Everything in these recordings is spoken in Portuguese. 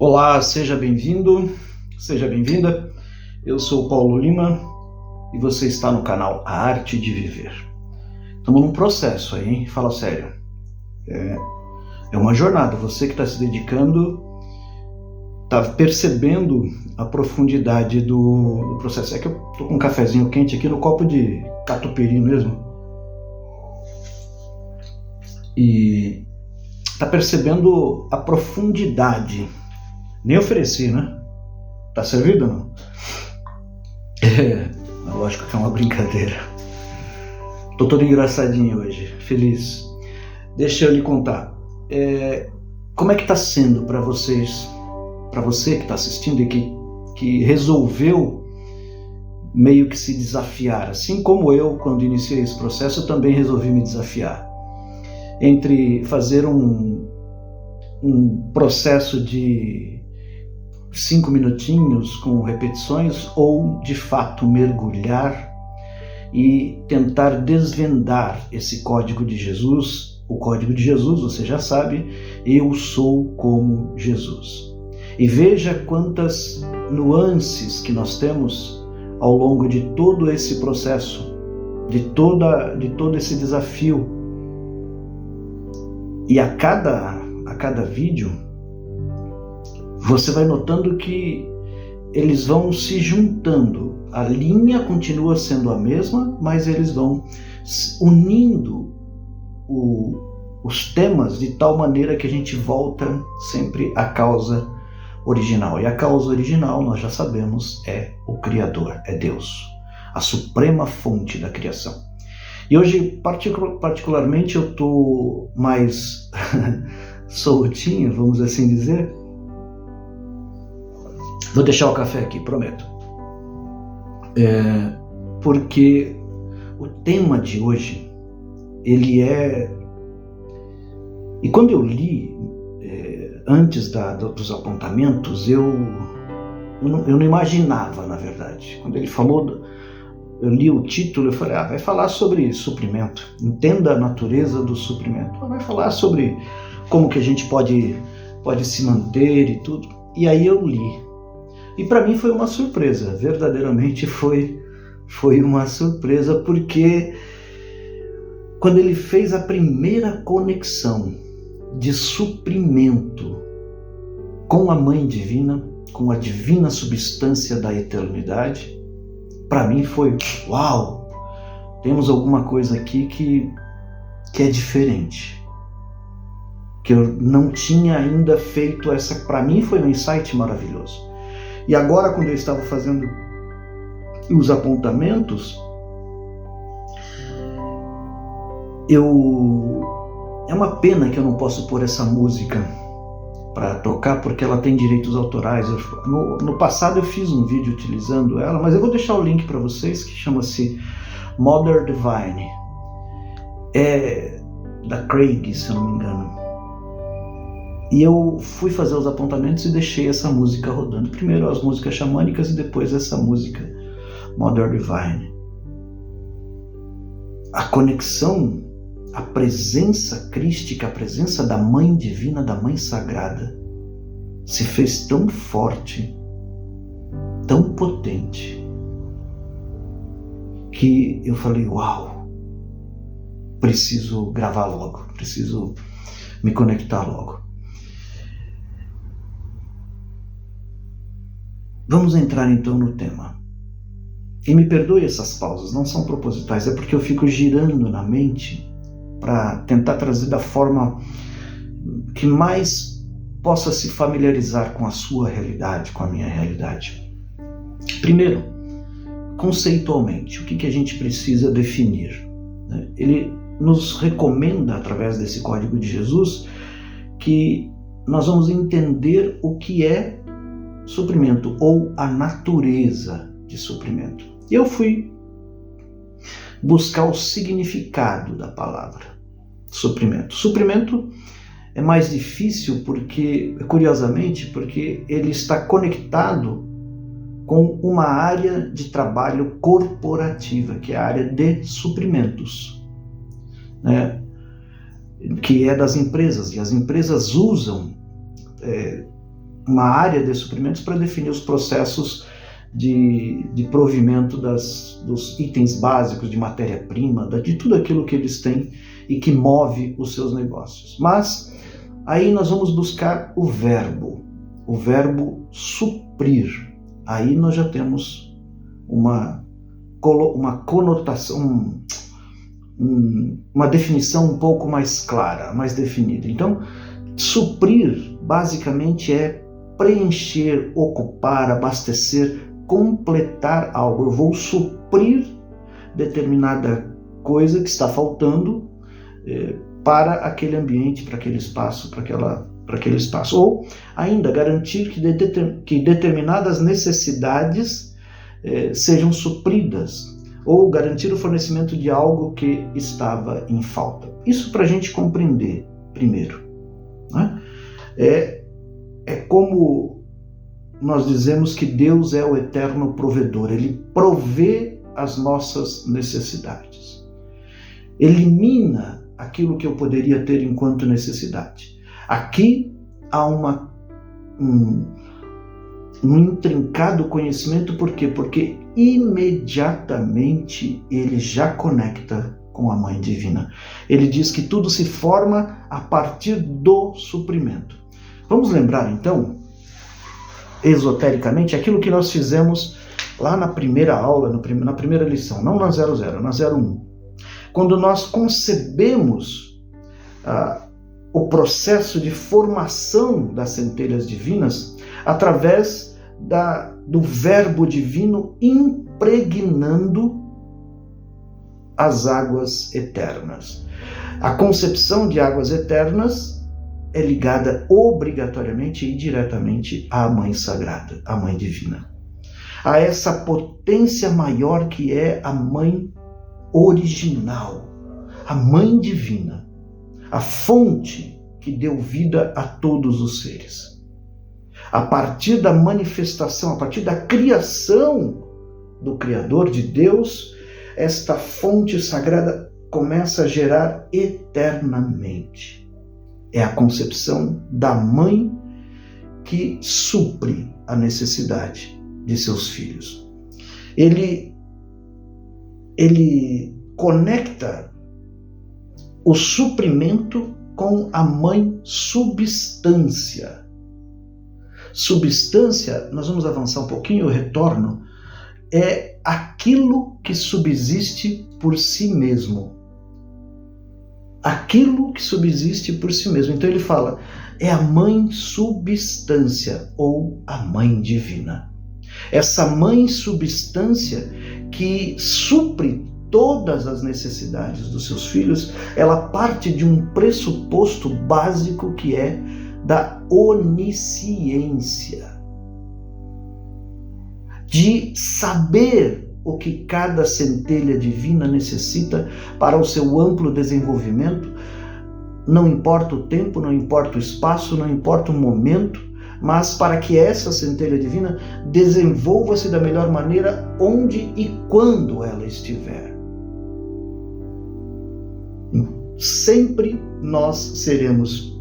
Olá, seja bem-vindo, seja bem-vinda. Eu sou o Paulo Lima e você está no canal A Arte de Viver. Estamos num processo aí, hein? Fala sério. É uma jornada. Você que está se dedicando, está percebendo a profundidade do processo. É que eu estou com um cafezinho quente aqui no copo de catupiry mesmo. E está percebendo a profundidade. Nem ofereci, né? Tá servido ou não? Lógico que é uma brincadeira. Tô todo engraçadinho hoje, feliz. Deixa eu lhe contar. Como é que tá sendo para vocês, para você que tá assistindo e que resolveu meio que se desafiar, assim como eu, quando iniciei esse processo, eu também resolvi me desafiar. Entre fazer um processo de 5 minutinhos com repetições ou de fato mergulhar e tentar desvendar esse código de Jesus. O código de Jesus, você já sabe, eu sou como Jesus. E veja quantas nuances que nós temos ao longo de todo esse processo, de todo esse desafio. E a cada vídeo você vai notando que eles vão se juntando. A linha continua sendo a mesma, mas eles vão unindo os temas de tal maneira que a gente volta sempre à causa original. E a causa original, nós já sabemos, é o Criador, é Deus, a suprema fonte da criação. E hoje, particularmente, eu estou mais soltinho, vamos assim dizer. Vou deixar o café aqui, prometo. Porque o tema de hoje, ele é... E quando eu li, antes dos apontamentos, eu não imaginava, na verdade. Quando ele falou, eu li o título, eu falei, vai falar sobre suprimento. Entenda a natureza do suprimento. Vai falar sobre como que a gente pode se manter e tudo. E aí eu li. E para mim foi uma surpresa, verdadeiramente foi uma surpresa, porque quando ele fez a primeira conexão de suprimento com a Mãe Divina, com a divina substância da eternidade, para mim foi, uau, temos alguma coisa aqui que é diferente, que eu não tinha ainda feito essa, para mim foi um insight maravilhoso. E agora, quando eu estava fazendo os apontamentos, é uma pena que eu não posso pôr essa música para tocar, porque ela tem direitos autorais. No passado eu fiz um vídeo utilizando ela, mas eu vou deixar o link para vocês, que chama-se Mother Divine. É da Craig, se eu não me engano. E eu fui fazer os apontamentos e deixei essa música rodando. Primeiro as músicas xamânicas e depois essa música Mother Divine. A conexão, a presença crística, a presença da Mãe Divina, da Mãe Sagrada, se fez tão forte, tão potente, que eu falei, uau, preciso gravar logo, preciso me conectar logo. Vamos entrar então no tema. E me perdoe essas pausas, não são propositais, é porque eu fico girando na mente para tentar trazer da forma que mais possa se familiarizar com a sua realidade, com a minha realidade. Primeiro, conceitualmente, o que a gente precisa definir? Ele nos recomenda, através desse código de Jesus, que nós vamos entender o que é suprimento ou a natureza de suprimento. E eu fui buscar o significado da palavra suprimento. Suprimento é mais difícil porque, curiosamente, porque ele está conectado com uma área de trabalho corporativa, que é a área de suprimentos, né? Que é das empresas, e as empresas usam uma área de suprimentos para definir os processos de provimento dos itens básicos, de matéria-prima, de tudo aquilo que eles têm e que move os seus negócios. Mas aí nós vamos buscar o verbo suprir. Aí nós já temos uma conotação, uma definição um pouco mais clara, mais definida. Então, suprir basicamente é preencher, ocupar, abastecer, completar algo. Eu vou suprir determinada coisa que está faltando para aquele ambiente, para aquele espaço, para aquele espaço. Ou ainda garantir que determinadas necessidades sejam supridas, ou garantir o fornecimento de algo que estava em falta. Isso para a gente compreender primeiro, né? É como nós dizemos que Deus é o eterno provedor. Ele provê as nossas necessidades. Elimina aquilo que eu poderia ter enquanto necessidade. Aqui há um intrincado conhecimento. Por quê? Porque imediatamente ele já conecta com a Mãe Divina. Ele diz que tudo se forma a partir do suprimento. Vamos lembrar então, esotericamente, aquilo que nós fizemos lá na primeira aula, na primeira lição, não na 00, na 01. Quando nós concebemos o processo de formação das centelhas divinas através do verbo divino impregnando as águas eternas. A concepção de águas eternas é ligada obrigatoriamente e diretamente à Mãe Sagrada, à Mãe Divina. A essa potência maior que é a Mãe original, a Mãe Divina, a fonte que deu vida a todos os seres. A partir da manifestação, a partir da criação do Criador, de Deus, esta fonte sagrada começa a gerar eternamente. É a concepção da mãe que supre a necessidade de seus filhos. Ele conecta o suprimento com a mãe substância. Substância, nós vamos avançar um pouquinho, eu retorno, é aquilo que subsiste por si mesmo. Aquilo que subsiste por si mesmo. Então ele fala, é a mãe substância ou a mãe divina. Essa mãe substância que supre todas as necessidades dos seus filhos, ela parte de um pressuposto básico que é da onisciência. De saber o que cada centelha divina necessita para o seu amplo desenvolvimento. Não importa o tempo, não importa o espaço, não importa o momento, mas para que essa centelha divina desenvolva-se da melhor maneira onde e quando ela estiver. Sempre nós seremos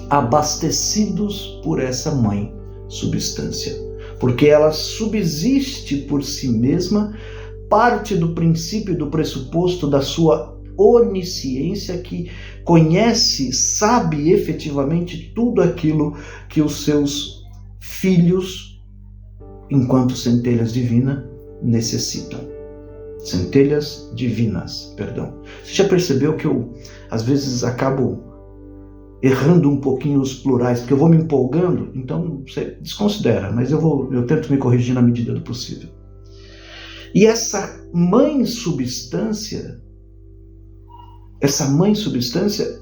abastecidos por essa mãe substância, porque ela subsiste por si mesma, parte do princípio, do pressuposto da sua onisciência, que conhece, sabe efetivamente tudo aquilo que os seus filhos, enquanto centelhas divinas, necessitam. Centelhas divinas, perdão. Você já percebeu que eu, às vezes, acabo errando um pouquinho os plurais, porque eu vou me empolgando, então você desconsidera, mas eu tento me corrigir na medida do possível. E essa mãe substância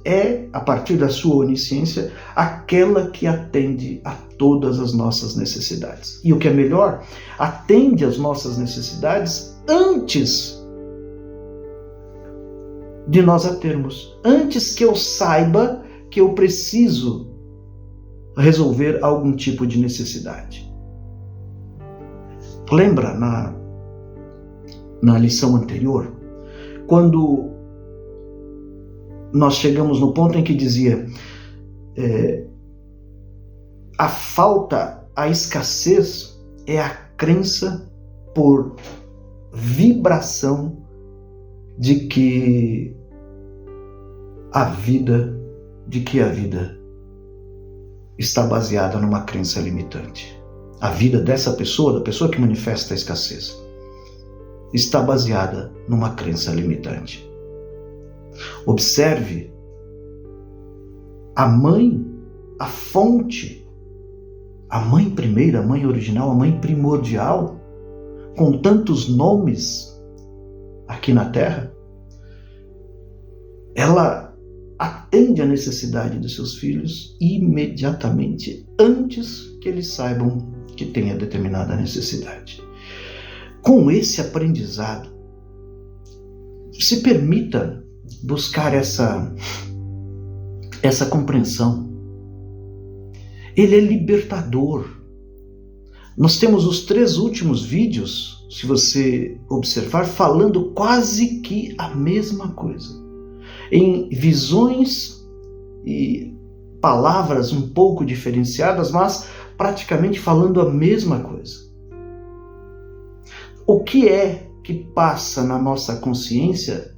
é, a partir da sua onisciência, aquela que atende a todas as nossas necessidades. E o que é melhor, atende às nossas necessidades antes de nós a termos. Antes que eu saiba que eu preciso resolver algum tipo de necessidade. Lembra na lição anterior, quando nós chegamos no ponto em que dizia a falta, a escassez é a crença por vibração de que a vida está baseada numa crença limitante. A vida dessa pessoa, da pessoa que manifesta a escassez, está baseada numa crença limitante. Observe a mãe, a fonte, a mãe primeira, a mãe original, a mãe primordial, com tantos nomes aqui na Terra, ela atende à necessidade dos seus filhos imediatamente, antes que eles saibam que tem a determinada necessidade. Com esse aprendizado, se permita buscar essa compreensão. Ele é libertador. Nós temos os 3 últimos vídeos, se você observar, falando quase que a mesma coisa, em visões e palavras um pouco diferenciadas, mas praticamente falando a mesma coisa. O que é que passa na nossa consciência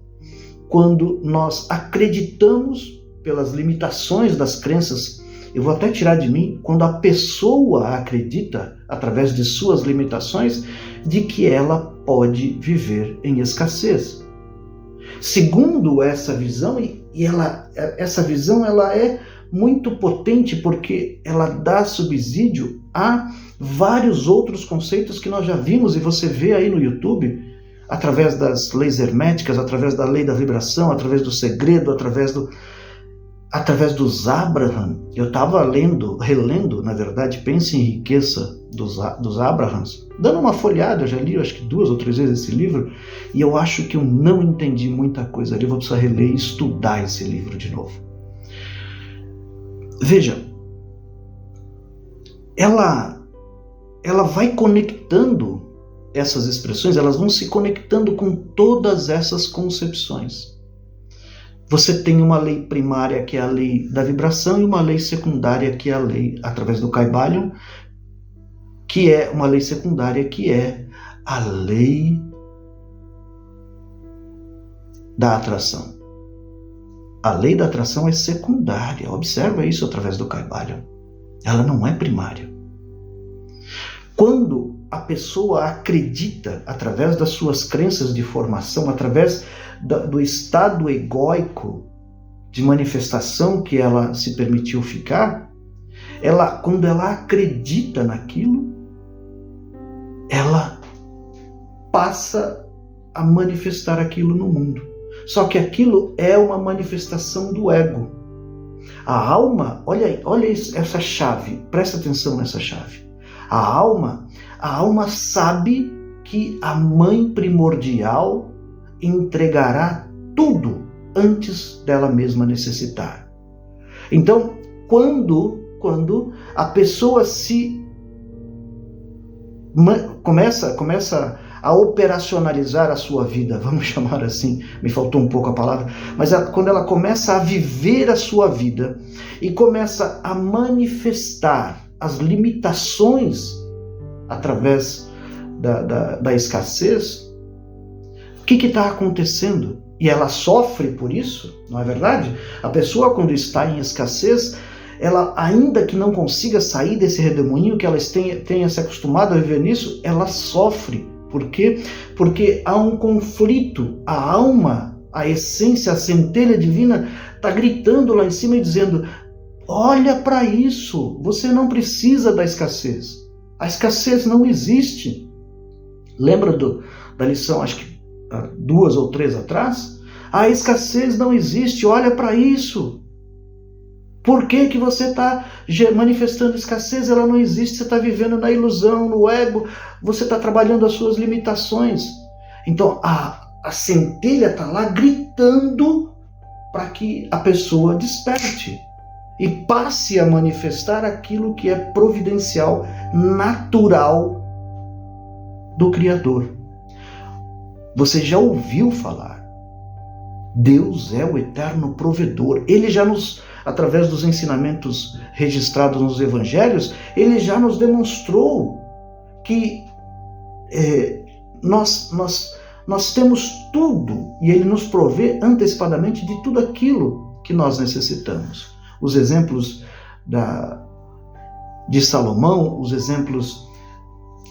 quando nós acreditamos pelas limitações das crenças? Eu vou até tirar de mim, quando a pessoa acredita, através de suas limitações, de que ela pode viver em escassez. Segundo essa visão, essa visão ela é muito potente porque ela dá subsídio a vários outros conceitos que nós já vimos e você vê aí no YouTube, através das leis herméticas, através da lei da vibração, através do segredo, através dos Abraham. Eu estava relendo, na verdade, Pense em Riqueza dos Abrahams, dando uma folhada. Eu já li, acho que 2 ou 3 vezes esse livro, e eu acho que eu não entendi muita coisa ali. Eu vou precisar reler e estudar esse livro de novo. Veja, ela vai conectando essas expressões, elas vão se conectando com todas essas concepções. Você tem uma lei primária, que é a lei da vibração, e uma lei secundária, que é a lei, através do Kybalion, que é uma lei secundária, que é a lei da atração. A lei da atração é secundária. Observa isso através do Kybalion. Ela não é primária. Quando a pessoa acredita, através das suas crenças de formação, através do estado egóico de manifestação que ela se permitiu ficar, quando ela acredita naquilo, ela passa a manifestar aquilo no mundo. Só que aquilo é uma manifestação do ego. A alma, olha essa chave, presta atenção nessa chave. A alma sabe que a mãe primordial entregará tudo antes dela mesma necessitar. Então, quando a pessoa começa a operacionalizar a sua vida, vamos chamar assim, me faltou um pouco a palavra, mas quando ela começa a viver a sua vida e começa a manifestar as limitações através da escassez, o que está acontecendo? E ela sofre por isso, não é verdade? A pessoa, quando está em escassez, ela, ainda que não consiga sair desse redemoinho, que ela tenha se acostumado a viver nisso, ela sofre. Por quê? Porque há um conflito. A alma, a essência, a centelha divina está gritando lá em cima e dizendo: olha para isso, você não precisa da escassez. A escassez não existe. Lembra da lição, acho que 2 ou 3 atrás? A escassez não existe, olha para isso. Por que você está manifestando escassez? Ela não existe, você está vivendo na ilusão, no ego, você está trabalhando as suas limitações. Então a centelha está lá gritando para que a pessoa desperte e passe a manifestar aquilo que é providencial, natural do Criador. Você já ouviu falar? Deus é o eterno provedor. Ele já através dos ensinamentos registrados nos evangelhos, ele já nos demonstrou que nós temos tudo, e ele nos provê antecipadamente de tudo aquilo que nós necessitamos. Os exemplos de Salomão, os exemplos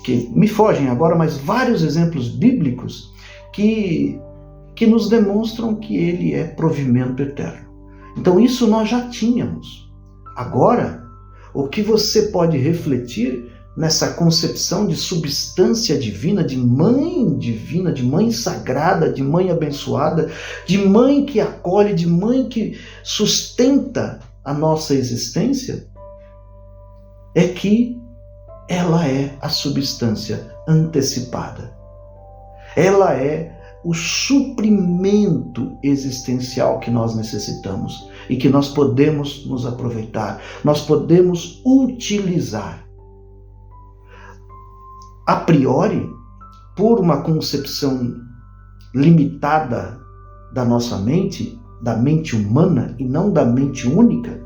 que me fogem agora, mas vários exemplos bíblicos que nos demonstram que ele é provimento eterno. Então isso nós já tínhamos. Agora, o que você pode refletir nessa concepção de substância divina, de mãe sagrada, de mãe abençoada, de mãe que acolhe, de mãe que sustenta a nossa existência, é que ela é a substância antecipada. Ela é o suprimento existencial que nós necessitamos e que nós podemos nos aproveitar, nós podemos utilizar. A priori, por uma concepção limitada da nossa mente, da mente humana e não da mente única,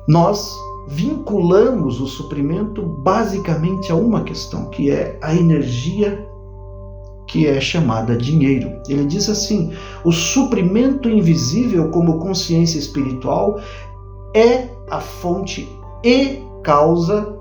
nós vinculamos o suprimento basicamente a uma questão, que é a energia que é chamada dinheiro. Ele diz assim: o suprimento invisível como consciência espiritual é a fonte e causa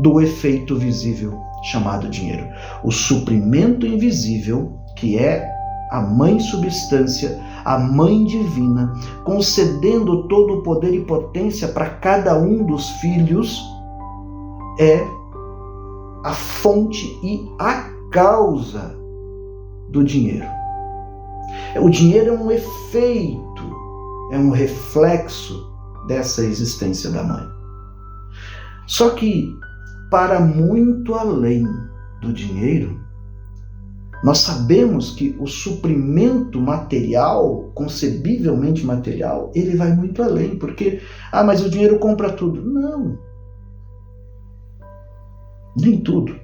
do efeito visível chamado dinheiro. O suprimento invisível, que é a mãe substância, a mãe divina, concedendo todo o poder e potência para cada um dos filhos, é a fonte e a causa do dinheiro. O dinheiro é um efeito, é um reflexo dessa existência da mãe. Só que, para muito além do dinheiro, nós sabemos que o suprimento material, concebivelmente material, ele vai muito além, porque, mas o dinheiro compra tudo. Não. Nem tudo.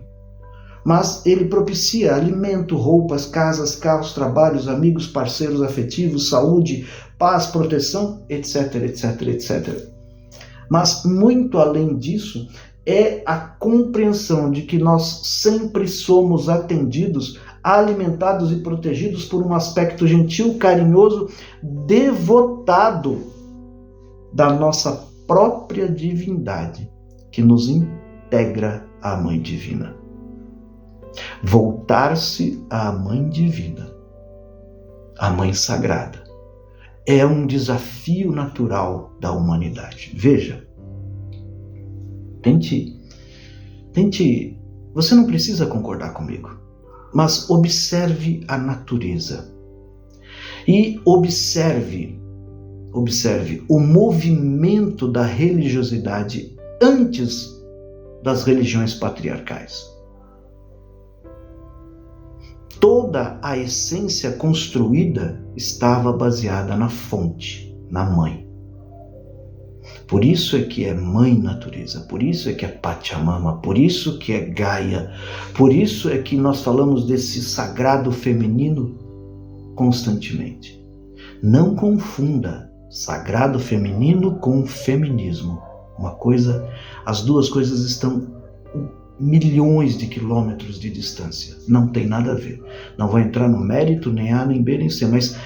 Mas ele propicia alimento, roupas, casas, carros, trabalhos, amigos, parceiros afetivos, saúde, paz, proteção, etc, etc, etc. Mas muito além disso, é a compreensão de que nós sempre somos atendidos, alimentados e protegidos por um aspecto gentil, carinhoso, devotado da nossa própria divindade, que nos integra à Mãe Divina. Voltar-se à Mãe Divina, à Mãe Sagrada, é um desafio natural da humanidade. Veja, tente, você não precisa concordar comigo, mas observe a natureza e observe o movimento da religiosidade antes das religiões patriarcais. Toda a essência construída estava baseada na fonte, na mãe. Por isso é que é mãe natureza, por isso é que é Pachamama, por isso que é Gaia, por isso é que nós falamos desse sagrado feminino constantemente. Não confunda sagrado feminino com feminismo. As duas coisas estão milhões de quilômetros de distância. Não tem nada a ver. Não vou entrar no mérito, nem A, nem B, nem C, mas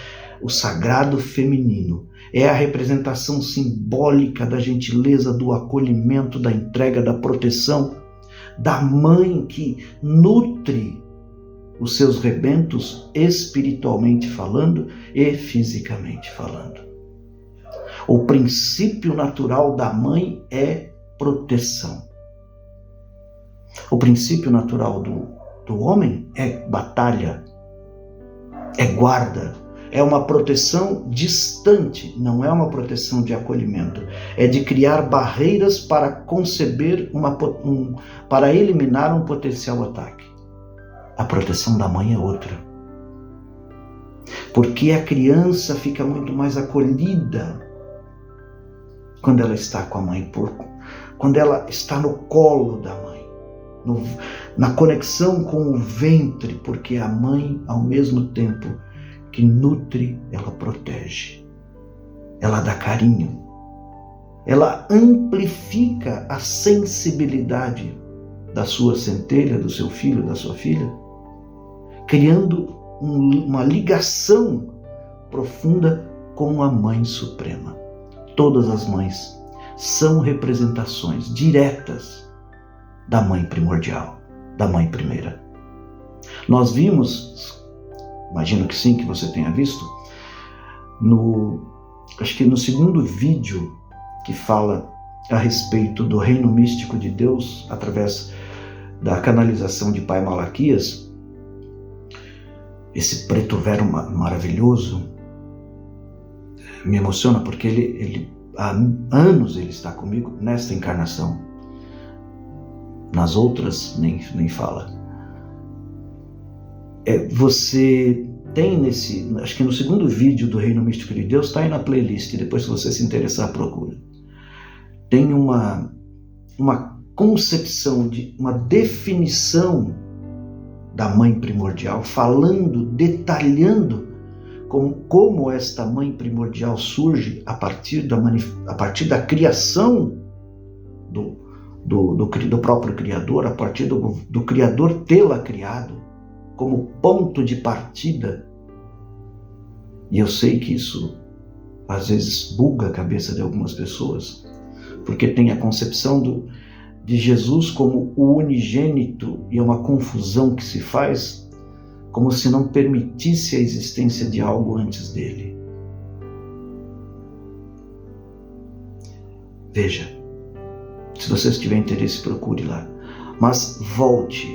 o sagrado feminino é a representação simbólica da gentileza, do acolhimento, da entrega, da proteção, da mãe que nutre os seus rebentos espiritualmente falando e fisicamente falando. O princípio natural da mãe é proteção. O princípio natural do homem é batalha, é guarda, é uma proteção distante, não é uma proteção de acolhimento. É de criar barreiras para conceber, para eliminar um potencial ataque. A proteção da mãe é outra. Porque a criança fica muito mais acolhida quando ela está com a mãe, quando ela está no colo da mãe. Na conexão com o ventre, porque a mãe, ao mesmo tempo que nutre, ela protege, ela dá carinho, ela amplifica a sensibilidade da sua centelha, do seu filho, da sua filha, criando uma ligação profunda com a Mãe Suprema. Todas as mães são representações diretas da Mãe Primordial, da Mãe Primeira. Nós vimos, imagino que sim, que você tenha visto, acho que no segundo vídeo que fala a respeito do reino místico de Deus através da canalização de Pai Malaquias, esse preto velho maravilhoso me emociona porque ele há anos ele está comigo nesta encarnação. Nas outras nem fala. Você tem acho que no segundo vídeo do Reino Místico de Deus, está aí na playlist, depois se você se interessar, procura. Tem uma concepção, uma definição da Mãe Primordial, detalhando como esta Mãe Primordial surge a partir da criação do próprio Criador, a partir do Criador tê-la criado, como ponto de partida. E eu sei que isso às vezes buga a cabeça de algumas pessoas, porque tem a concepção de Jesus como o unigênito, e é uma confusão que se faz, como se não permitisse a existência de algo antes dele. Veja, se você tiver interesse, procure lá. Mas volte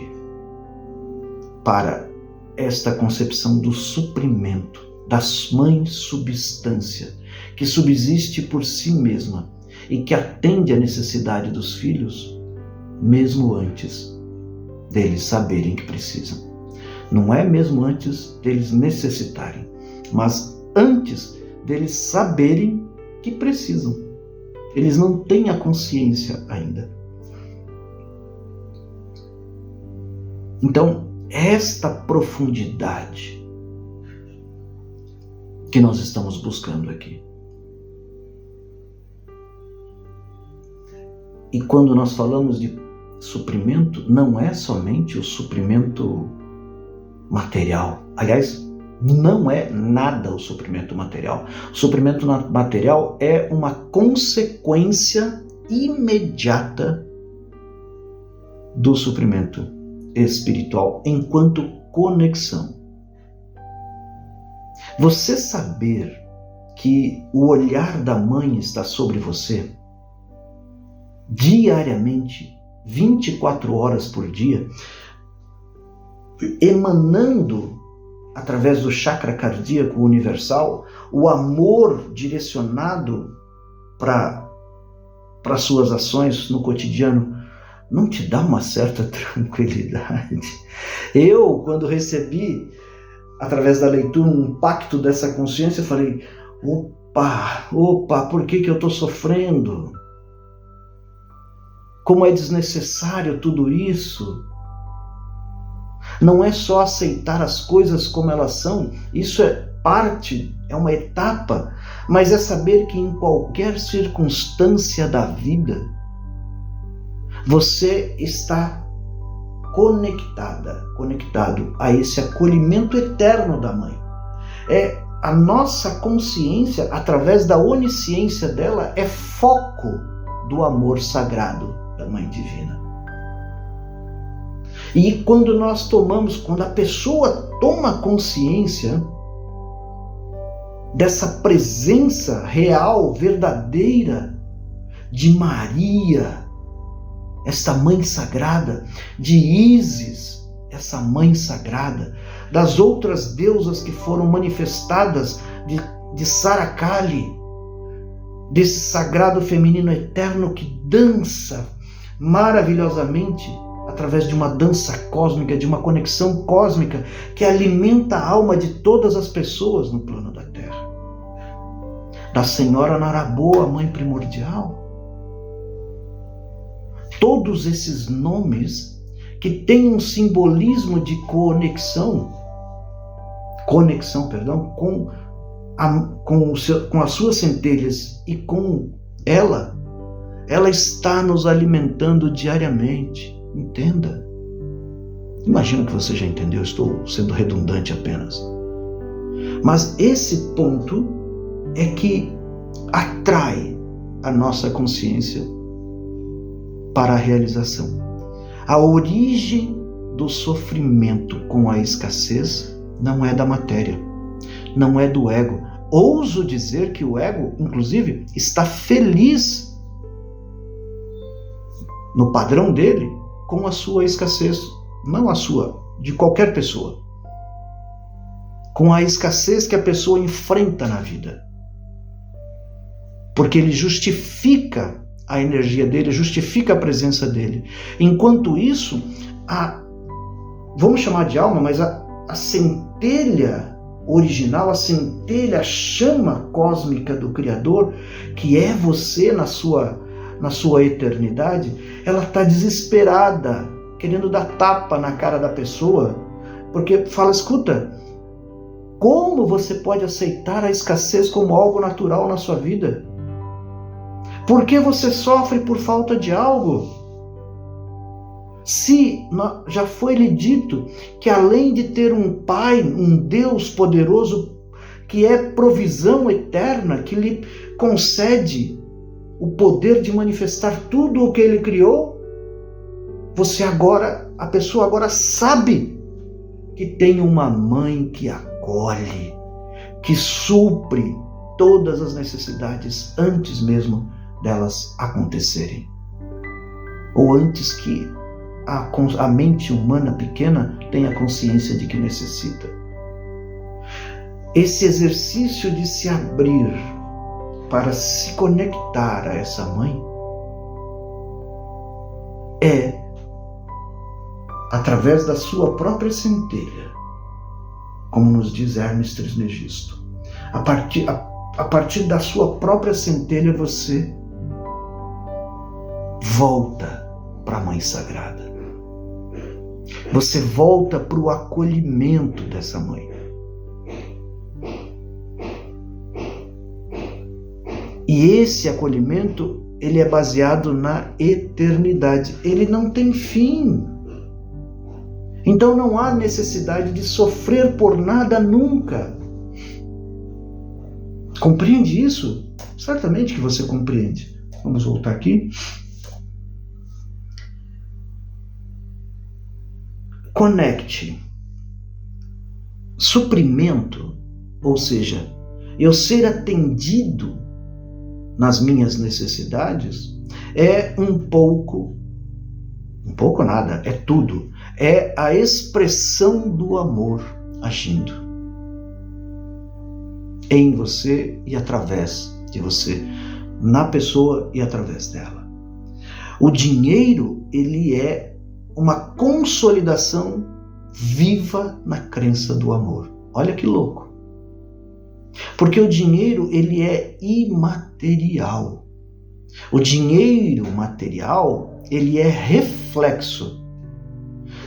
para esta concepção do suprimento, da mãe substância, que subsiste por si mesma e que atende à necessidade dos filhos, mesmo antes deles saberem que precisam. Não é mesmo antes deles necessitarem, mas antes deles saberem que precisam. Eles não têm a consciência ainda. Então, esta profundidade que nós estamos buscando aqui. E quando nós falamos de suprimento, não é somente o suprimento material. Aliás, não é nada o suprimento material. O suprimento material é uma consequência imediata do suprimento espiritual enquanto conexão. Você saber que o olhar da mãe está sobre você diariamente, 24 horas por dia, emanando através do chakra cardíaco universal o amor direcionado para suas ações no cotidiano, não te dá uma certa tranquilidade? Eu, quando recebi através da leitura um impacto dessa consciência, eu falei: opa, por que eu estou sofrendo? Como é desnecessário tudo isso? Não é só aceitar as coisas como elas são, isso é parte, é uma etapa, mas é saber que em qualquer circunstância da vida, você está conectado a esse acolhimento eterno da mãe. É a nossa consciência, através da onisciência dela, é foco do amor sagrado da Mãe Divina. E quando a pessoa toma consciência dessa presença real, verdadeira de Maria, esta Mãe Sagrada, de Ísis, essa Mãe Sagrada, das outras deusas que foram manifestadas, de Saracali, desse sagrado feminino eterno que dança maravilhosamente através de uma dança cósmica, de uma conexão cósmica que alimenta a alma de todas as pessoas no plano da Terra. Da Senhora Naraboa, Mãe Primordial. Todos esses nomes que têm um simbolismo de conexão com as suas centelhas e com ela, ela está nos alimentando diariamente. Entenda. Imagino que você já entendeu, estou sendo redundante apenas. Mas esse ponto é que atrai a nossa consciência para a realização. A origem do sofrimento com a escassez não é da matéria, não é do ego. Ouso dizer que o ego, inclusive, está feliz no padrão dele com a sua escassez, não a sua, de qualquer pessoa. Com a escassez que a pessoa enfrenta na vida. Porque ele justifica a energia dele, justifica a presença dele. Enquanto isso, vamos chamar de alma, mas a centelha original, a centelha, a chama cósmica do Criador, que é você na sua eternidade, ela está desesperada, querendo dar tapa na cara da pessoa, porque fala, escuta, como você pode aceitar a escassez como algo natural na sua vida? Por que você sofre por falta de algo? Se já foi lhe dito que além de ter um Pai, um Deus poderoso, que é provisão eterna, que lhe concede o poder de manifestar tudo o que Ele criou, a pessoa agora sabe que tem uma mãe que acolhe, que supre todas as necessidades antes mesmo delas acontecerem. Ou antes que a mente humana pequena tenha consciência de que necessita. Esse exercício de se abrir para se conectar a essa mãe é através da sua própria centelha, como nos diz Hermes Trismegisto. A partir da sua própria centelha você volta para a Mãe Sagrada. Você volta para o acolhimento dessa mãe. E esse acolhimento, ele é baseado na eternidade. Ele não tem fim. Então não há necessidade de sofrer por nada nunca. Compreende isso? Certamente que você compreende. Vamos voltar aqui. Conecte. Suprimento, ou seja, eu ser atendido nas minhas necessidades, é um pouco nada, é tudo. É a expressão do amor agindo em você e através de você, na pessoa e através dela. O dinheiro, ele é uma consolidação viva na crença do amor. Olha que louco. Porque o dinheiro, ele é imaterial. O dinheiro material, ele é reflexo.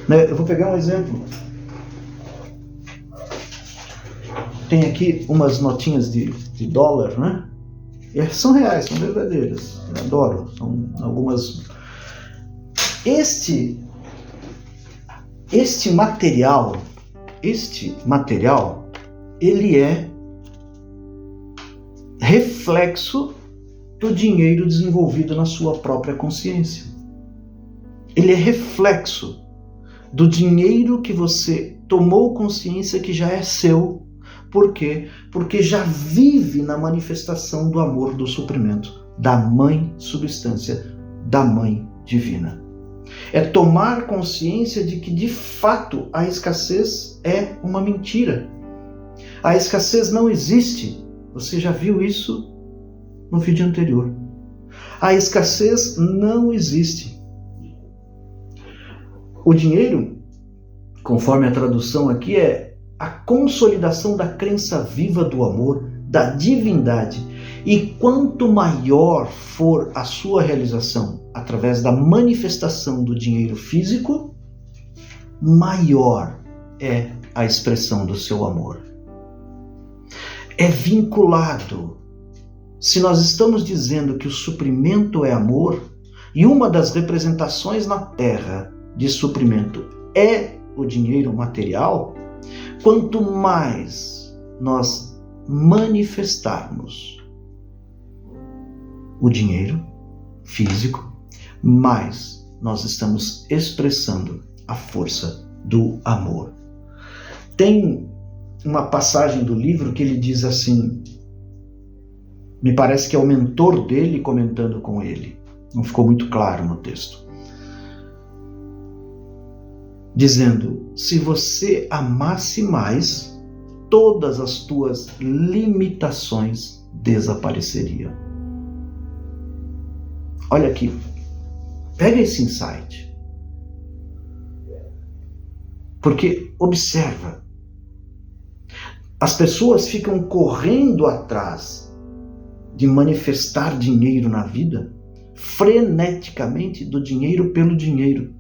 Eu vou pegar um exemplo. Tem aqui umas notinhas de dólar, né? São reais, são verdadeiras. Eu adoro. São algumas. Este material, ele é reflexo do dinheiro desenvolvido na sua própria consciência. Ele é reflexo do dinheiro que você tomou consciência que já é seu. Por quê? Porque já vive na manifestação do amor do suprimento, da mãe substância, da mãe divina. É tomar consciência de que, de fato, a escassez é uma mentira. A escassez não existe. Você já viu isso no vídeo anterior. A escassez não existe. O dinheiro, conforme a tradução aqui, é a consolidação da crença viva do amor, da divindade. E quanto maior for a sua realização através da manifestação do dinheiro físico, maior é a expressão do seu amor. É vinculado se nós estamos dizendo que o suprimento é amor, e uma das representações na Terra de suprimento é o dinheiro material, quanto mais nós manifestarmos o dinheiro físico, mais nós estamos expressando a força do amor. Tem uma passagem do livro que ele diz assim, me parece que é o mentor dele comentando com ele, não ficou muito claro no texto, dizendo: se você amasse mais, todas as tuas limitações desapareceriam. Olha aqui, pega esse insight, porque observa, as pessoas ficam correndo atrás de manifestar dinheiro na vida, freneticamente, do dinheiro pelo dinheiro.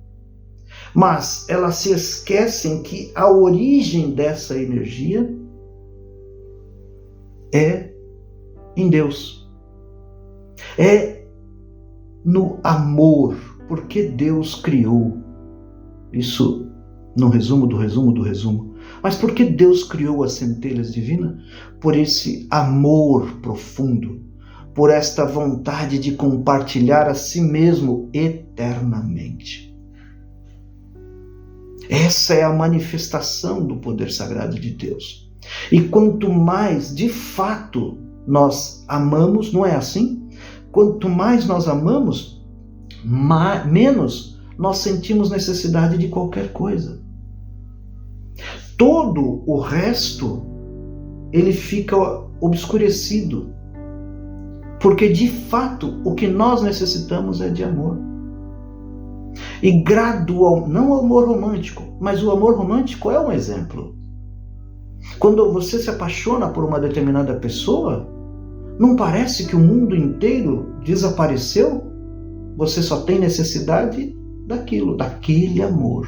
Mas elas se esquecem que a origem dessa energia é em Deus. É no amor, porque Deus criou. Isso no resumo do resumo do resumo. Mas por que Deus criou as centelhas divinas? Por esse amor profundo, por esta vontade de compartilhar a si mesmo eternamente. Essa é a manifestação do poder sagrado de Deus. E quanto mais, de fato, nós amamos, não é assim? Quanto mais nós amamos, menos nós sentimos necessidade de qualquer coisa. Todo o resto, ele fica obscurecido. Porque, de fato, o que nós necessitamos é de amor. E gradual, não o amor romântico, mas o amor romântico é um exemplo. Quando você se apaixona por uma determinada pessoa, não parece que o mundo inteiro desapareceu? Você só tem necessidade daquilo, daquele amor.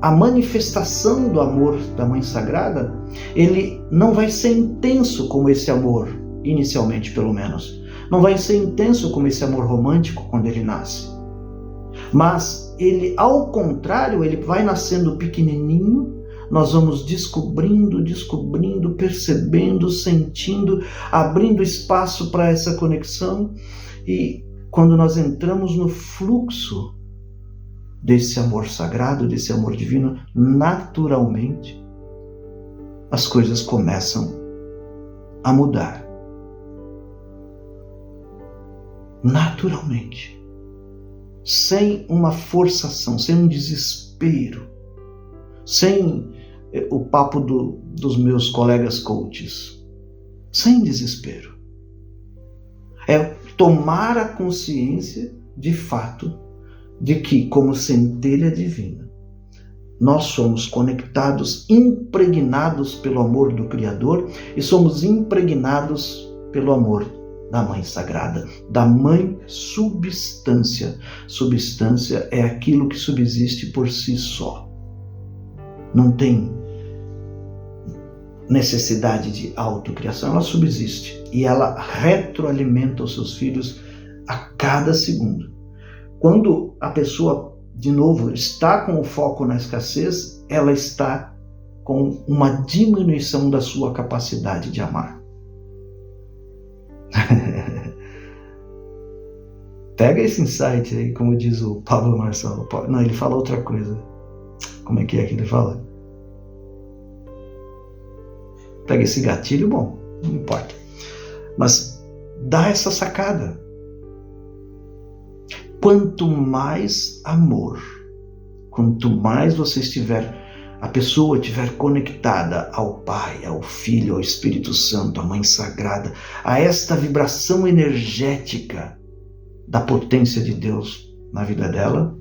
A manifestação do amor da Mãe Sagrada, ele não vai ser intenso como esse amor, inicialmente pelo menos. Não vai ser intenso como esse amor romântico quando ele nasce. Mas ele, ao contrário, ele vai nascendo pequenininho, nós vamos descobrindo, percebendo, sentindo, abrindo espaço para essa conexão, e quando nós entramos no fluxo desse amor sagrado, desse amor divino, naturalmente as coisas começam a mudar. Naturalmente. Sem uma forçação, sem um desespero, sem o papo dos meus colegas coaches, sem desespero. É tomar a consciência, de fato, de que, como centelha divina, nós somos conectados, impregnados pelo amor do Criador e somos impregnados pelo amor da Mãe Sagrada, da Mãe Substância. Substância é aquilo que subsiste por si só. Não tem necessidade de autocriação, ela subsiste e ela retroalimenta os seus filhos a cada segundo. Quando a pessoa, de novo, está com o foco na escassez, ela está com uma diminuição da sua capacidade de amar. Pega esse insight aí, como diz o Pablo Marçal. Não, ele fala outra coisa. Como é que ele fala? Pega esse gatilho, bom, não importa. Mas dá essa sacada. Quanto mais amor, quanto mais você estiver, a pessoa estiver conectada ao Pai, ao Filho, ao Espírito Santo, à Mãe Sagrada, a esta vibração energética da potência de Deus na vida dela,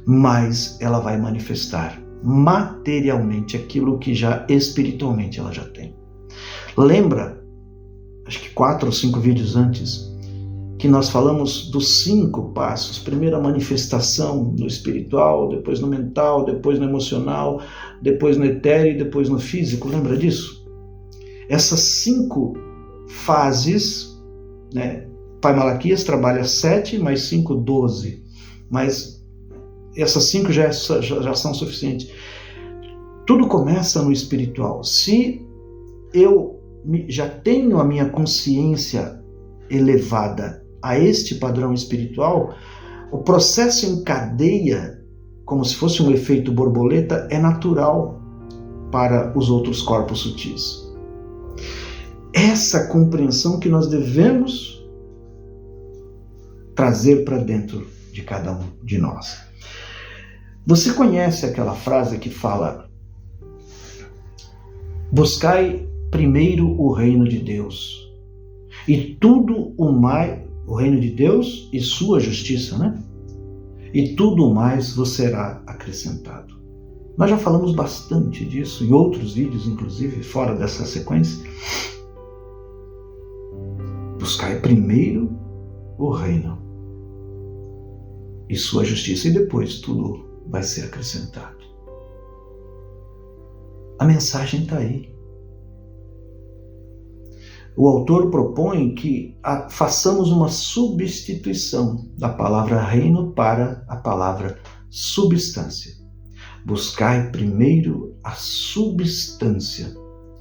mais ela vai manifestar materialmente aquilo que já espiritualmente ela já tem. Lembra, acho que 4 ou 5 vídeos antes, que nós falamos dos 5 passos. Primeiro a manifestação no espiritual, depois no mental, depois no emocional, depois no etéreo e depois no físico. Lembra disso? Essas 5 fases, né? Pai Malaquias trabalha 7 mais 5, 12, mas essas 5 já são suficientes. Tudo começa no espiritual. Se eu já tenho a minha consciência elevada a este padrão espiritual, o processo em cadeia, como se fosse um efeito borboleta, é natural para os outros corpos sutis. Essa compreensão que nós devemos trazer para dentro de cada um de nós. Você conhece aquela frase que fala: buscai primeiro o reino de Deus e tudo o mais, o reino de Deus e sua justiça, né? E tudo o mais vos será acrescentado. Nós já falamos bastante disso em outros vídeos, inclusive fora dessa sequência. Buscai primeiro o reino e sua justiça, e depois tudo vai ser acrescentado. A mensagem está aí. O autor propõe que façamos uma substituição da palavra reino para a palavra substância. Buscai primeiro a substância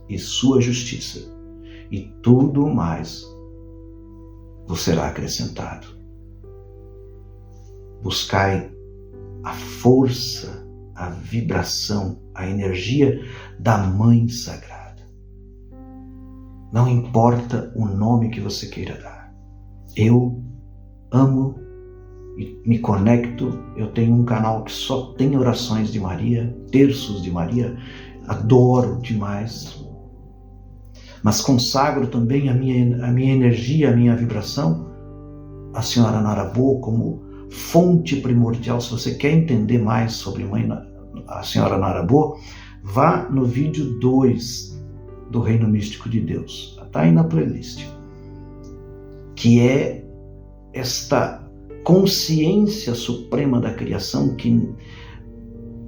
e sua justiça, e tudo mais vos será acrescentado. Buscai a força, a vibração, a energia da Mãe Sagrada. Não importa o nome que você queira dar. Eu amo e me conecto. Eu tenho um canal que só tem orações de Maria, terços de Maria. Adoro demais. Mas consagro também a minha energia, a minha vibração à Senhora Nara Boa como fonte primordial. Se você quer entender mais sobre a Senhora Nara Boa, vá no vídeo 2 do Reino Místico de Deus. Está aí na playlist. Que é esta consciência suprema da criação que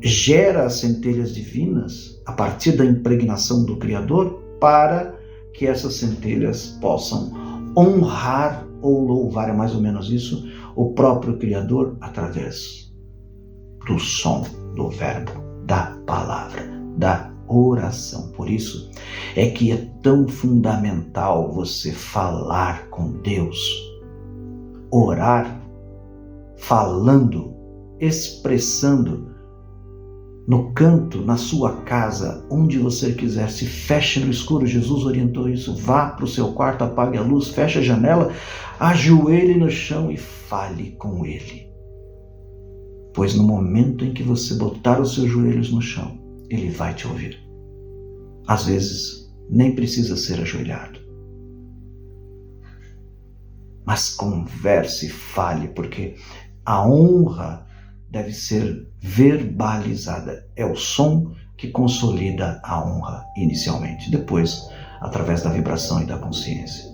gera as centelhas divinas a partir da impregnação do Criador, para que essas centelhas possam honrar ou louvar, é mais ou menos isso, o próprio Criador através do som, do verbo, da palavra, da oração. Por isso é que é tão fundamental você falar com Deus, orar, falando, expressando, no canto, na sua casa, onde você quiser. Se feche no escuro. Jesus orientou isso. Vá para o seu quarto, apague a luz, feche a janela, ajoelhe no chão e fale com Ele. Pois no momento em que você botar os seus joelhos no chão, Ele vai te ouvir. Às vezes, nem precisa ser ajoelhado. Mas converse e fale, porque a honra deve ser verbalizada. É o som que consolida a honra inicialmente. Depois, através da vibração e da consciência.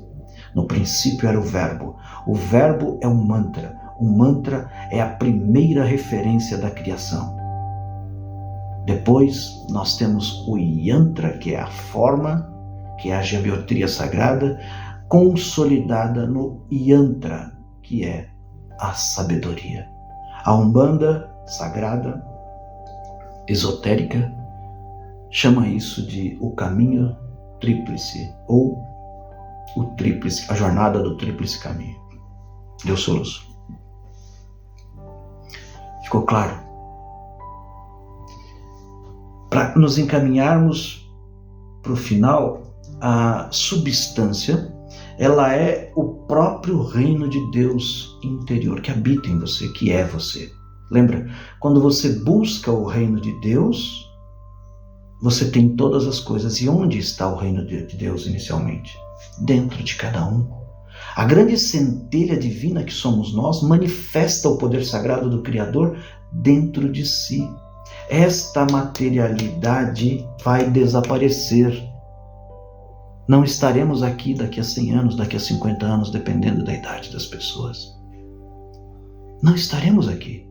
No princípio era o verbo. O verbo é um mantra. O mantra é a primeira referência da criação. Depois, nós temos o yantra, que é a forma, que é a geometria sagrada, consolidada no yantra, que é a sabedoria. A Umbanda sagrada, esotérica, chama isso de o caminho tríplice, ou o tríplice, a jornada do tríplice caminho. Deus Soluço. Ficou claro? Para nos encaminharmos para o final, a substância, ela é o próprio reino de Deus interior, que habita em você, que é você. Lembra? Quando você busca o reino de Deus, você tem todas as coisas. E onde está o reino de Deus inicialmente? Dentro de cada um. A grande centelha divina que somos nós manifesta o poder sagrado do Criador dentro de si. Esta materialidade vai desaparecer. Não estaremos aqui daqui a 100 anos, daqui a 50 anos, dependendo da idade das pessoas. Não estaremos aqui.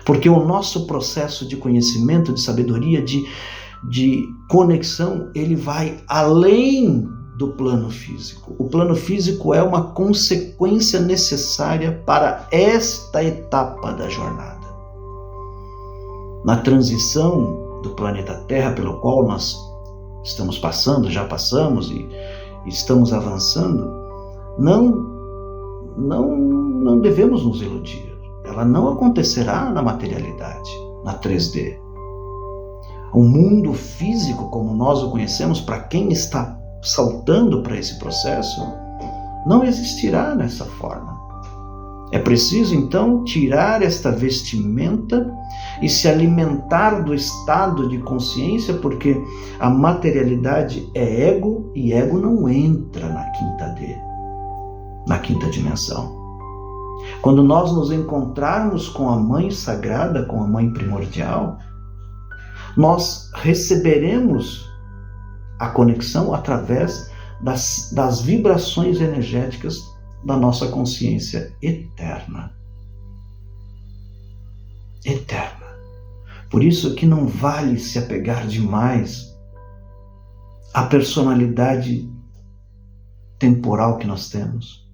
Porque o nosso processo de conhecimento, de sabedoria, de conexão, ele vai além do plano físico. O plano físico é uma consequência necessária para esta etapa da jornada. Na transição do planeta Terra, pelo qual nós estamos passando, já passamos e estamos avançando, não devemos nos iludir. Ela não acontecerá na materialidade, na 3D. O mundo físico, como nós o conhecemos, para quem está saltando para esse processo, não existirá nessa forma. É preciso, então, tirar esta vestimenta e se alimentar do estado de consciência, porque a materialidade é ego e ego não entra na quinta D, na quinta dimensão. Quando nós nos encontrarmos com a Mãe Sagrada, com a Mãe Primordial, nós receberemos a conexão através das vibrações energéticas da nossa consciência eterna. Eterna. Por isso que não vale se apegar demais à personalidade temporal que nós temos,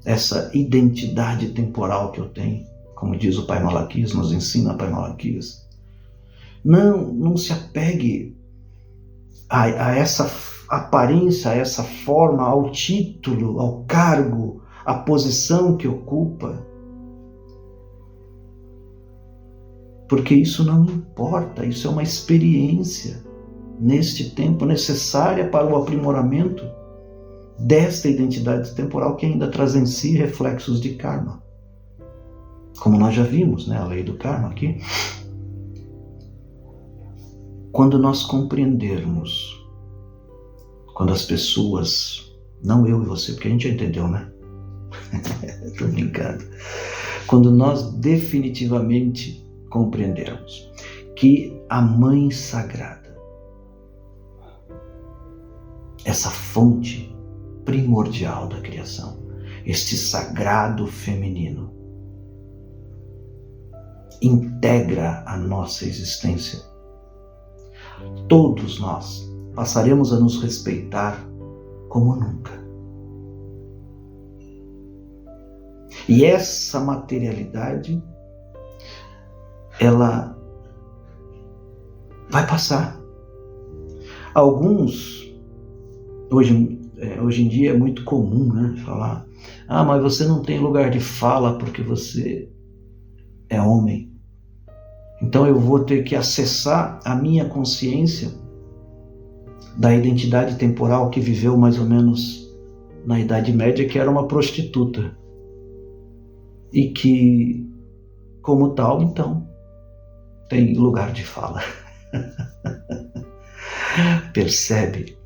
essa identidade temporal que eu tenho, como diz o Pai Malaquias, nos ensina o Pai Malaquias. Não se apegue a essa aparência, a essa forma, ao título, ao cargo, à posição que ocupa. Porque isso não importa, isso é uma experiência neste tempo necessária para o aprimoramento desta identidade temporal que ainda traz em si reflexos de karma. Como nós já vimos, a lei do karma aqui. Quando nós compreendermos, quando as pessoas, não eu e você, porque a gente já entendeu, Estou brincando. Quando nós definitivamente compreendermos que a Mãe Sagrada, essa fonte primordial da criação, este sagrado feminino, integra a nossa existência, todos nós passaremos a nos respeitar como nunca. E essa materialidade, ela vai passar. Alguns, hoje em dia é muito comum, falar: mas você não tem lugar de fala porque você é homem. Então eu vou ter que acessar a minha consciência da identidade temporal que viveu mais ou menos na Idade Média, que era uma prostituta. E que, como tal, então, tem lugar de fala. Percebe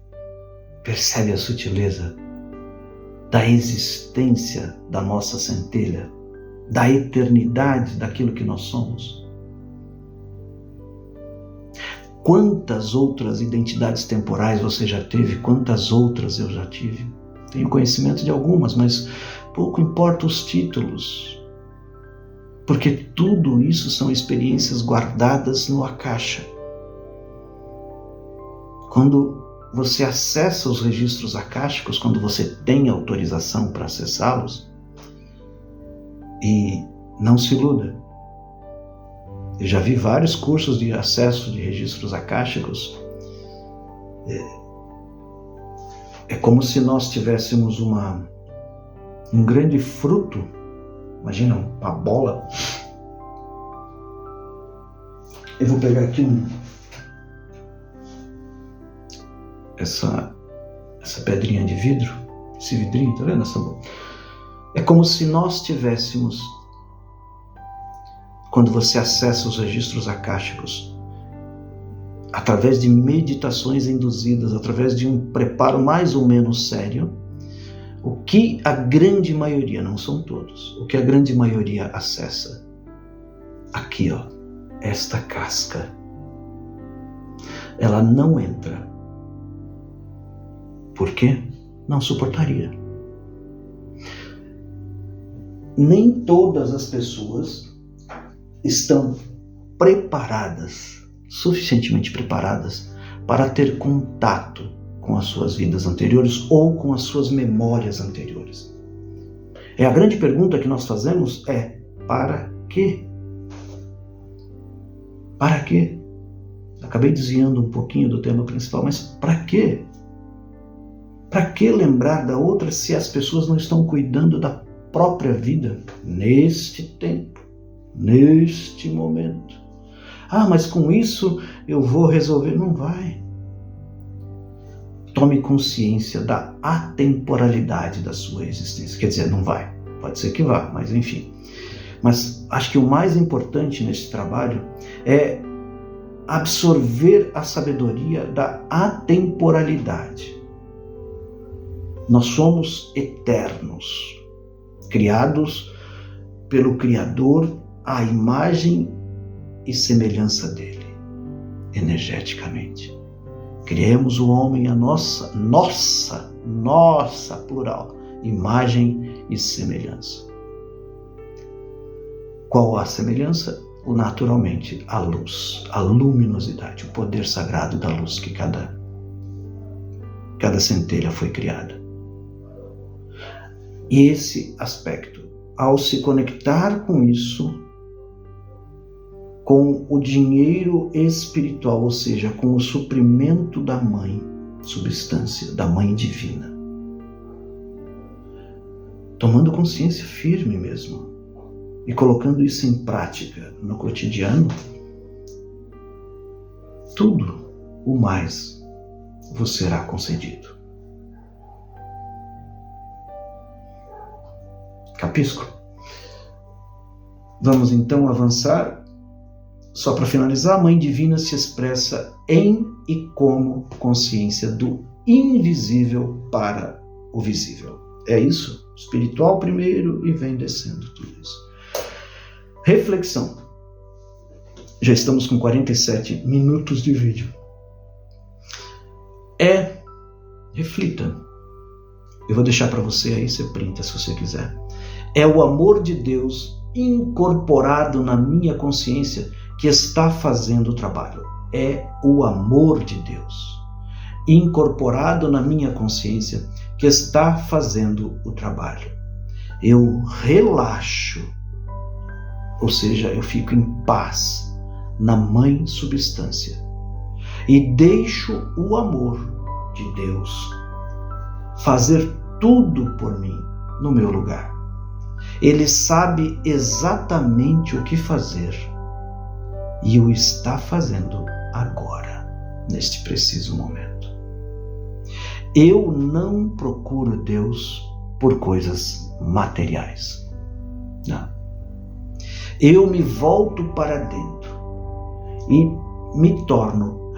a sutileza da existência da nossa centelha, da eternidade daquilo que nós somos? Quantas outras identidades temporais você já teve? Quantas outras eu já tive? Tenho conhecimento de algumas, mas pouco importa os títulos, porque tudo isso são experiências guardadas no Akasha. Quando você acessa os registros akáshicos, quando você tem autorização para acessá-los, e não se iluda, eu já vi vários cursos de acesso de registros akáshicos. É como se nós tivéssemos um grande fruto, imagina uma bola. Eu vou pegar aqui essa pedrinha de vidro, esse vidrinho, tá vendo? É como se nós tivéssemos, quando você acessa os registros akáshicos, através de meditações induzidas, através de um preparo mais ou menos sério, o que a grande maioria, não são todos, o que a grande maioria acessa? Aqui, esta casca. Ela não entra. Por quê? Não suportaria. Nem todas as pessoas estão preparadas, suficientemente preparadas, para ter contato com as suas vidas anteriores ou com as suas memórias anteriores. A grande pergunta que nós fazemos é: para quê? Para quê? Acabei desviando um pouquinho do tema principal, mas para quê? Para que lembrar da outra se as pessoas não estão cuidando da própria vida neste tempo, neste momento? Mas com isso eu vou resolver. Não vai. Tome consciência da atemporalidade da sua existência. Quer dizer, não vai. Pode ser que vá, mas enfim. Mas acho que o mais importante nesse trabalho é absorver a sabedoria da atemporalidade. Nós somos eternos, criados pelo Criador à imagem e semelhança dele, energeticamente. Criamos o homem à nossa plural, imagem e semelhança. Qual a semelhança? Naturalmente, a luz, a luminosidade, o poder sagrado da luz que cada centelha foi criada. E esse aspecto, ao se conectar com isso, com o dinheiro espiritual, ou seja, com o suprimento da mãe substância, da mãe divina, tomando consciência firme mesmo e colocando isso em prática no cotidiano, tudo o mais vos será concedido. Capisco? Vamos então avançar. Só para finalizar, a Mãe Divina se expressa em e como consciência do invisível para o visível. É isso? Espiritual primeiro e vem descendo tudo isso. Reflexão. Já estamos com 47 minutos de vídeo. Reflita. Eu vou deixar para você aí, você printa se você quiser. É o amor de Deus incorporado na minha consciência que está fazendo o trabalho. É o amor de Deus incorporado na minha consciência que está fazendo o trabalho. Eu relaxo, ou seja, eu fico em paz na mãe substância e deixo o amor de Deus fazer tudo por mim no meu lugar. Ele sabe exatamente o que fazer e o está fazendo agora, neste preciso momento. Eu não procuro Deus por coisas materiais. Não. Eu me volto para dentro e me torno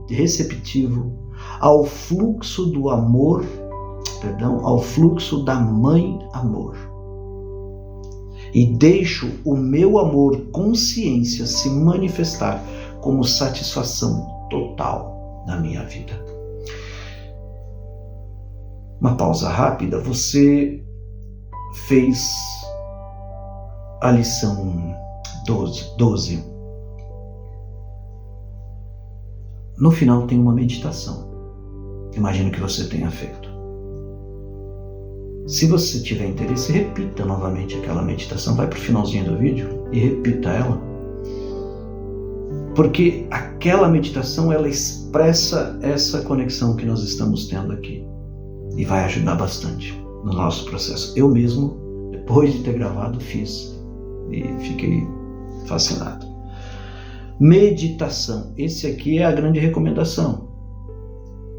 receptivo ao fluxo do amor, ao fluxo da mãe amor. E deixo o meu amor consciência se manifestar como satisfação total na minha vida. Uma pausa rápida. Você fez a lição 12. No final tem uma meditação. Imagino que você tenha feito. Se você tiver interesse, repita novamente aquela meditação. Vai para o finalzinho do vídeo e repita ela. Porque aquela meditação, ela expressa essa conexão que nós estamos tendo aqui. E vai ajudar bastante no nosso processo. Eu mesmo, depois de ter gravado, fiz. E fiquei fascinado. Meditação. Esse aqui é a grande recomendação.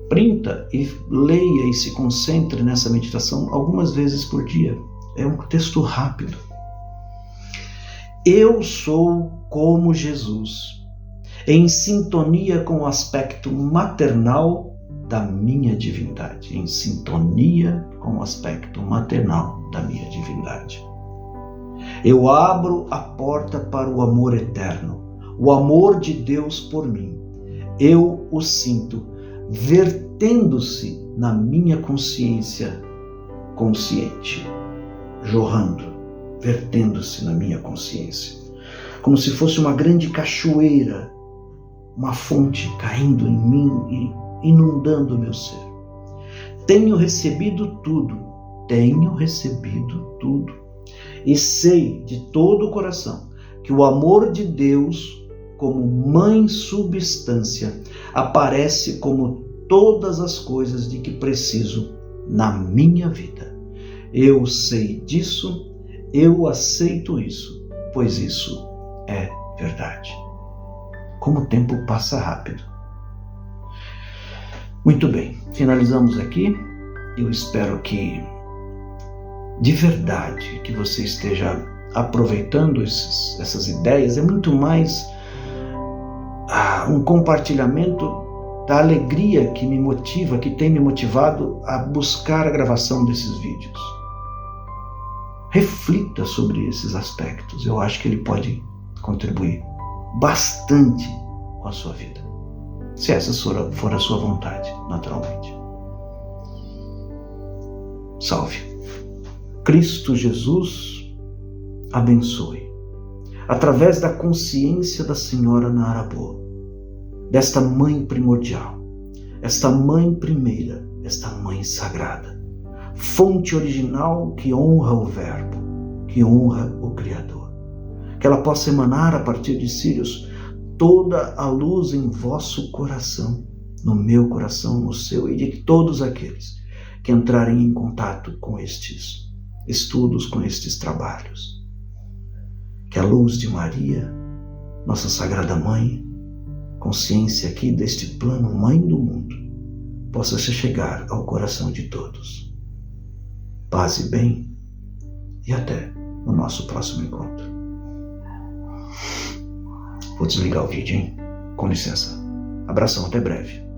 Printa e leia e se concentre nessa meditação algumas vezes por dia. É um texto rápido. Eu sou como Jesus, em sintonia com o aspecto maternal da minha divindade. Em sintonia com o aspecto maternal da minha divindade. Eu abro a porta para o amor eterno, o amor de Deus por mim. Eu o sinto vertendo-se na minha consciência consciente, jorrando, vertendo-se na minha consciência, como se fosse uma grande cachoeira, uma fonte caindo em mim e inundando o meu ser. Tenho recebido tudo, e sei de todo o coração que o amor de Deus, como mãe substância, aparece como todas as coisas de que preciso na minha vida. Eu sei disso, eu aceito isso, pois isso é verdade. Como o tempo passa rápido. Muito bem, finalizamos aqui. Eu espero que, de verdade, que você esteja aproveitando essas ideias. É muito mais um compartilhamento da alegria que me motiva, que tem me motivado a buscar a gravação desses vídeos. Reflita sobre esses aspectos. Eu acho que ele pode contribuir bastante com a sua vida, se essa for a sua vontade, naturalmente. Salve. Cristo Jesus abençoe. Através da consciência da Senhora Narabô, desta mãe primordial, esta mãe primeira, esta mãe sagrada, fonte original que honra o Verbo, que honra o Criador. Que ela possa emanar a partir de Sírios toda a luz em vosso coração, no meu coração, no seu e de todos aqueles que entrarem em contato com estes estudos, com estes trabalhos. Que a luz de Maria, nossa Sagrada Mãe, consciência aqui deste plano Mãe do Mundo, possa se chegar ao coração de todos. Paz e bem, e até o nosso próximo encontro. Vou desligar o vídeo, hein? Com licença. Abração, até breve.